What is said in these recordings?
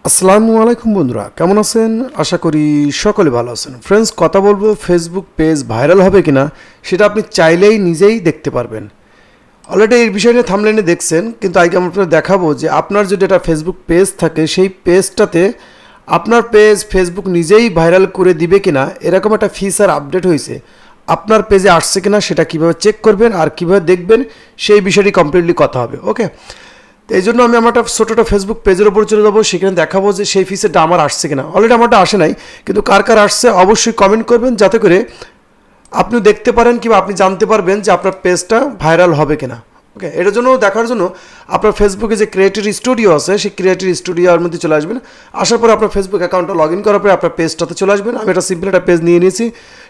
আসসালামু আলাইকুম বন্ধুরা, কেমন আছেন? আশা করি সকলে ভালো আছেন। ফ্রেন্ডস, কথা বলবো ফেসবুক পেজ ভাইরাল হবে কিনা সেটা আপনি চাইলেই নিজেই দেখতে পারবেন। অলরেডি এই বিষয় নিয়ে থাম্বনেইলে দেখছেন, কিন্তু আজকে আমি আপনাদের দেখাবো যে আপনার যদি একটা ফেসবুক পেজ থাকে সেই পেজটাতে আপনার পেজ ফেসবুক নিজেই ভাইরাল করে দিবে কিনা, এরকম একটা ফিচার আপডেট হয়েছে। আপনার পেজে আসছে কিনা সেটা কীভাবে চেক করবেন আর কীভাবে দেখবেন সেই বিষয়টি কমপ্লিটলি কথা হবে। ওকে, তো এই জন্য আমি আমার একটা ছোটো একটা ফেসবুক পেজের উপর চলে যাবো, সেখানে দেখাবো যে সেই ফিচারটা আমার আসছে কিনা। অলরেডি আমারটা আসে নাই, কিন্তু কার কার আসছে অবশ্যই কমেন্ট করবেন, যাতে করে আপনি দেখতে পারেন কিংবা আপনি জানতে পারবেন যে আপনার পেজটা ভাইরাল হবে কিনা। ওকে, এটার জন্য দেখার জন্য আপনার ফেসবুকে যে ক্রিয়েটর স্টুডিও আছে সেই ক্রিয়েটর স্টুডিওর মধ্যে চলে আসবেন। আসার পরে আপনার ফেসবুক অ্যাকাউন্টটা লগ ইন করার পরে আপনার পেজটাতে চলে আসবেন। আমি একটা সিম্পল একটা পেজ নিয়ে নিয়েছি,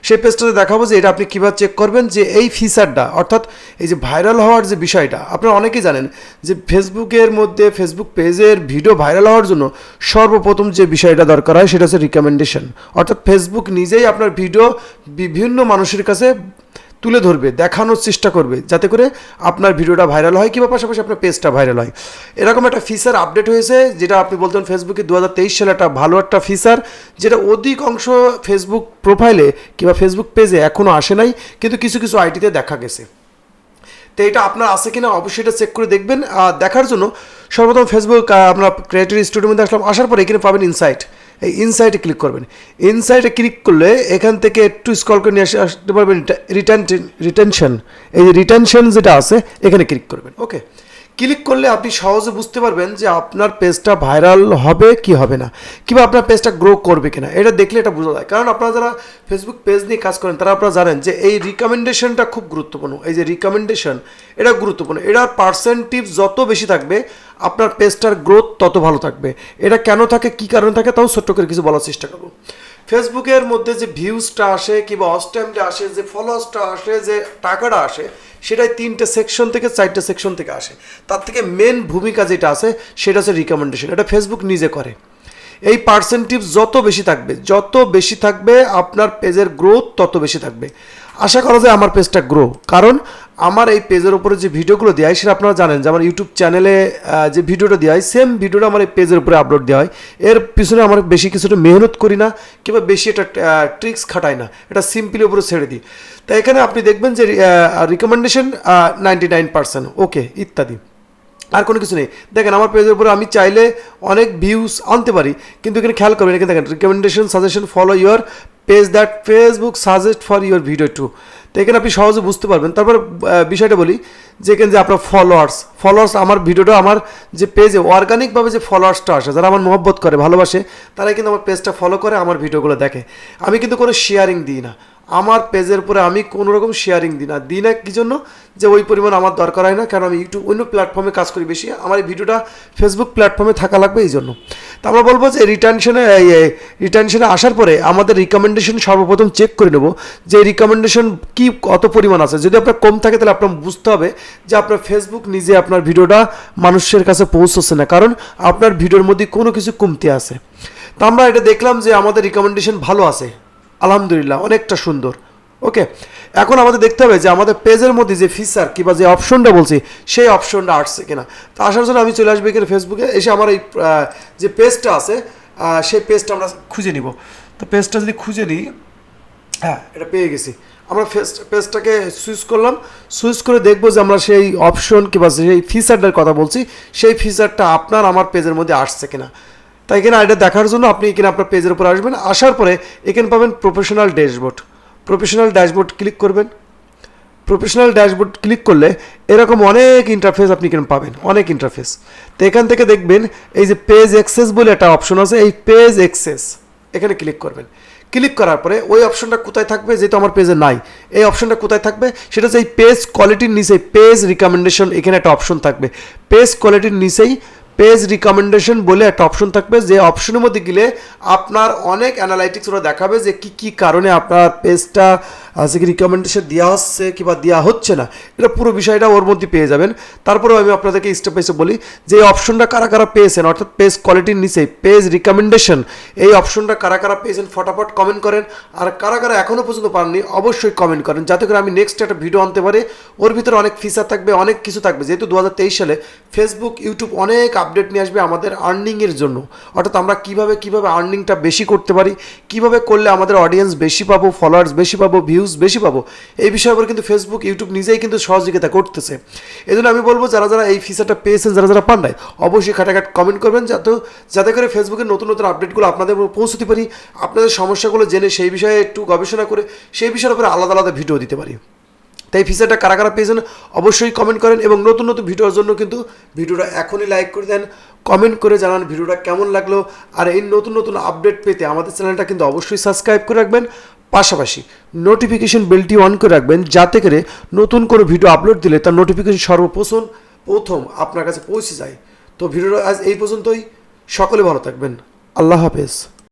সেই পেজটাতে দেখাবো যে এটা আপনি কীভাবে চেক করবেন যে এই ফিচারটা, অর্থাৎ এই যে ভাইরাল হওয়ার যে বিষয়টা। আপনারা অনেকেই জানেন যে ফেসবুকের মধ্যে ফেসবুক পেজের ভিডিও ভাইরাল হওয়ার জন্য সর্বপ্রথম যে বিষয়টা দরকার হয় সেটা হচ্ছে রিকমেন্ডেশন। অর্থাৎ ফেসবুক নিজেই আপনার ভিডিও বিভিন্ন মানুষের কাছে তুলে ধরবে, দেখানোর চেষ্টা করবে, যাতে করে আপনার ভিডিওটা ভাইরাল হয় কিংবা পাশাপাশি আপনার পেজটা ভাইরাল হয়। এরকম একটা ফিচার আপডেট হয়েছে, যেটা আপনি বলতেন ফেসবুকে 2023 সালে একটা ভালো একটা ফিচার, যেটা অধিকাংশ ফেসবুক প্রোফাইলে কিংবা ফেসবুক পেজে এখনও আসে নাই, কিন্তু কিছু কিছু আইটিতে দেখা গেছে। তো এটা আপনার আছে কিনা অবশ্যই এটা চেক করে দেখবেন। দেখার জন্য সর্বপ্রথম ফেসবুক আপনার ক্রিয়েটর স্টুডিওর মধ্যে আসলাম। আসার পরে এখানে পাবেন ইনসাইট, এই ইনসাইটে ক্লিক করবেন। ইনসাইটে ক্লিক করলে এখান থেকে একটু স্ক্রল করে নিয়ে আসতে পারবেন রিটেনশন। এই যে রিটেনশন যেটা আছে এখানে ক্লিক করবেন। ওকে, ক্লিক করলে আপনি সহজে বুঝতে পারবেন যে আপনার পেজটা ভাইরাল হবে কি হবে না, কিংবা আপনার পেজটা গ্রো করবে কিনা। এটা দেখলে এটা বোঝা যায়, কারণ আপনারা যারা ফেসবুক পেজ নিয়ে কাজ করেন তারা আপনারা জানেন যে এই রিকমেন্ডেশনটা খুব গুরুত্বপূর্ণ। এই যে রিকমেন্ডেশন, এটা গুরুত্বপূর্ণ। এটার পার্সেন্টেজ যত বেশি থাকবে আপনার পেজটার গ্রোথ তত ভালো থাকবে। এটা কেন থাকে, কী কারণে থাকে, তাও ছোট্ট করে কিছু বলার চেষ্টা করবো। ফেসবুকের মধ্যে যে ভিউজটা আসে কিংবা ওয়াচ টাইমটা আসে, যে ফলোয়ার্সটা আসে, যে টাকাটা আসে, সেটাই 3টে সেকশন থেকে 4টে সেকশন থেকে আসে। তার থেকে মেন ভূমিকা যেটা আছে সেটা হচ্ছে রিকমেন্ডেশন। এটা ফেসবুক নিজে করে। এই পার্সেন্টেজ যত বেশি থাকবে আপনার পেজের গ্রোথ তত বেশি থাকবে। আশা করা যায় আমার পেজটা গ্রো, কারণ আমার এই পেজের উপরে যে ভিডিওগুলো দেওয়া হয় সেটা আপনারা জানেন যে আমার ইউটিউব চ্যানেলে যে ভিডিওটা দেওয়া হয় সেম ভিডিওটা আমার এই পেজের উপরে আপলোড দেওয়া হয়। এর পিছনে আমার বেশি কিছুটা মেহনত করি না কিংবা বেশি এটা ট্রিক্স খাটাই না, এটা সিম্পলি উপরে ছেড়ে দিই। তাই এখানে আপনি দেখবেন যে রিকমেন্ডেশন 99%, ওকে ইত্যাদি, আর কোনো কিছু নেই। দেখেন আমার পেজের উপরে আমি চাইলে অনেক ভিউজ আনতে পারি, কিন্তু এখানে খেয়াল করবেন, এখানে দেখেন recommendation suggestion follow your page that Facebook suggest for your video to. তো এখানে আপনি সহজে বুঝতে পারবেন। তারপর বিষয়টা বলি যে এখানে যে আপনার ফলোয়ার্স আমার ভিডিওটা, আমার যে পেজে অর্গানিকভাবে যে ফলোয়ার্সটা আসে, যারা আমার মহব্বত করে ভালোবাসে, তারাই কিন্তু আমার পেজটা ফলো করে, আমার ভিডিওগুলো দেখে। আমি কিন্তু কোনো শেয়ারিং দিই না আমার পেজের উপরে, আমি কোনো রকম শেয়ারিং দিই না কি জন্য, যে ওই পরিমাণ আমার দরকার হয় না, কারণ আমি ইউটিউব অন্য প্ল্যাটফর্মে কাজ করি বেশি, আমার এই ভিডিওটা ফেসবুক প্ল্যাটফর্মে থাকা লাগবে এই জন্য। তো আমরা বলবো যে রিটেনশনে আসার পরে আমাদের রিকমেন্ডেশন সর্বপ্রথম চেক করে নেব যে রিকমেন্ডেশন কি কত পরিমাণ আছে। যদি আপনার কম থাকে তাহলে আপনার বুঝতে হবে যে আপনার ফেসবুক নিজে আপনার ভিডিওটা মানুষের কাছে পৌঁছচ্ছে না, কারণ আপনার ভিডিওর মধ্যে কোনো কিছু কমতি আছে। তো আমরা এটা দেখলাম যে আমাদের রিকমেন্ডেশন ভালো আছে, আলহামদুলিল্লাহ, অনেকটা সুন্দর। ওকে, এখন আমাদের দেখতে হবে যে আমাদের পেজের মধ্যে যে ফিচার কিংবা যে অপশনটা বলছি সেই অপশনটা আসছে কিনা। তো আসার জন্য আমি চলে আসবো এখানে ফেসবুকে, এসে আমার এই যে পেজটা আছে সেই পেজটা আমরা খুঁজে নিব। তো পেজটা যদি খুঁজে নিই, হ্যাঁ এটা পেয়ে গেছি। আমরা পেজটাকে সুইচ করে দেখবো যে আমরা সেই অপশন কিংবা সেই ফিচারটার কথা বলছি, সেই ফিচারটা আপনার আমার পেজের মধ্যে আসছে কিনা। তাই এখানে এটা দেখার জন্য আপনি এখানে আপনার পেজের উপর আসবেন। আসার পরে এখানে পাবেন প্রফেশনাল ড্যাশবোর্ড ক্লিক করবেন। প্রফেশনাল ড্যাশবোর্ড ক্লিক করলে এরকম অনেক ইন্টারফেস আপনি এখানে পাবেন, অনেক ইন্টারফেস। তো এখান থেকে দেখবেন এই যে পেজ অ্যাক্সেস বলে একটা অপশন আছে, এই পেজ অ্যাক্সেস এখানে ক্লিক করবেন। ক্লিক করার পরে ওই অপশনটা কোথায় থাকবে, যেহেতু আমার পেজে নাই, এই অপশনটা কোথায় থাকবে সেটা হচ্ছে এই পেজ কোয়ালিটির নিচে পেজ রিকমেন্ডেশন, এখানে একটা অপশন থাকবে। পেজ কোয়ালিটির নিচেই পেজ রিকমেন্ডেশন বলে একটা অপশন থাকবে, যে অপশনের মধ্যে গেলে আপনার অনেক অ্যানালাইটিক্স ওরা দেখাবে যে কী কারণে আপনার পেজটা রিকমেন্ডেশন দেওয়া হচ্ছে কিংবা দেওয়া হচ্ছে না, এটা পুরো বিষয়টা ওর মধ্যে পেয়ে যাবেন। তারপরেও আমি আপনাদেরকে স্টেপ বাই স্টেপ বলি যে এই অপশনটা কারা কারা পেয়েছেন, অর্থাৎ পেজ কোয়ালিটির নিচে পেজ রিকমেন্ডেশন, এই অপশনটা কারা কারা পেয়েছেন ফটাফট কমেন্ট করেন। আর কারা কারা এখনও পর্যন্ত পাননি অবশ্যই কমেন্ট করেন, যাতে করে আমি নেক্সট একটা ভিডিও আনতে পারি। ওর ভিতরে অনেক ফিচার থাকবে, অনেক কিছু থাকবে, যেহেতু 2023 সালে ফেসবুক ইউটিউব অনেক আপডেট নিয়ে আসবে আমাদের আর্নিংয়ের জন্য, অর্থাৎ আমরা কীভাবে আর্নিংটা বেশি করতে পারি, কীভাবে করলে আমাদের অডিয়েন্স বেশি পাবো, ফলোয়ার্স বেশি পাবো, ভিউজ বেশি পাবো, এই বিষয়ের উপর কিন্তু ফেসবুক ইউটিউব নিজেই কিন্তু সহযোগিতা করতেছে। এই জন্য আমি বলবো যারা যারা এই ফিচারটা পেয়েছেন, যারা যারা পান নাই, অবশ্যই খাটাখাট কমেন্ট করবেন, যাতে করে ফেসবুকের নতুন নতুন আপডেটগুলো আপনাদের পৌঁছতে পারি, আপনাদের সমস্যাগুলো জেনে সেই বিষয়ে একটু গবেষণা করে সেই বিষয়ের উপরে আলাদা আলাদা ভিডিও দিতে পারি। তাই ফিচারটা কারা কারা পেয়েছেন অবশ্যই কমেন্ট করেন, এবং নতুন নতুন ভিডিওর জন্য কিন্তু ভিডিওটা এখনই লাইক করে দেন, কমেন্ট করে জানান ভিডিওটা কেমন লাগলো। আর এই নতুন নতুন আপডেট পেতে আমাদের চ্যানেলটা কিন্তু অবশ্যই সাবস্ক্রাইব করে রাখবেন, পাশাপাশি নোটিফিকেশন বেলটি অন করে রাখবেন, যাতে করে নতুন কোনো ভিডিও আপলোড দিলে তার নোটিফিকেশন প্রথম আপনার কাছে পৌঁছে যায়। তো ভিডিওটা আজ এই পর্যন্তই, সকলে ভালো থাকবেন, আল্লাহ হাফেজ।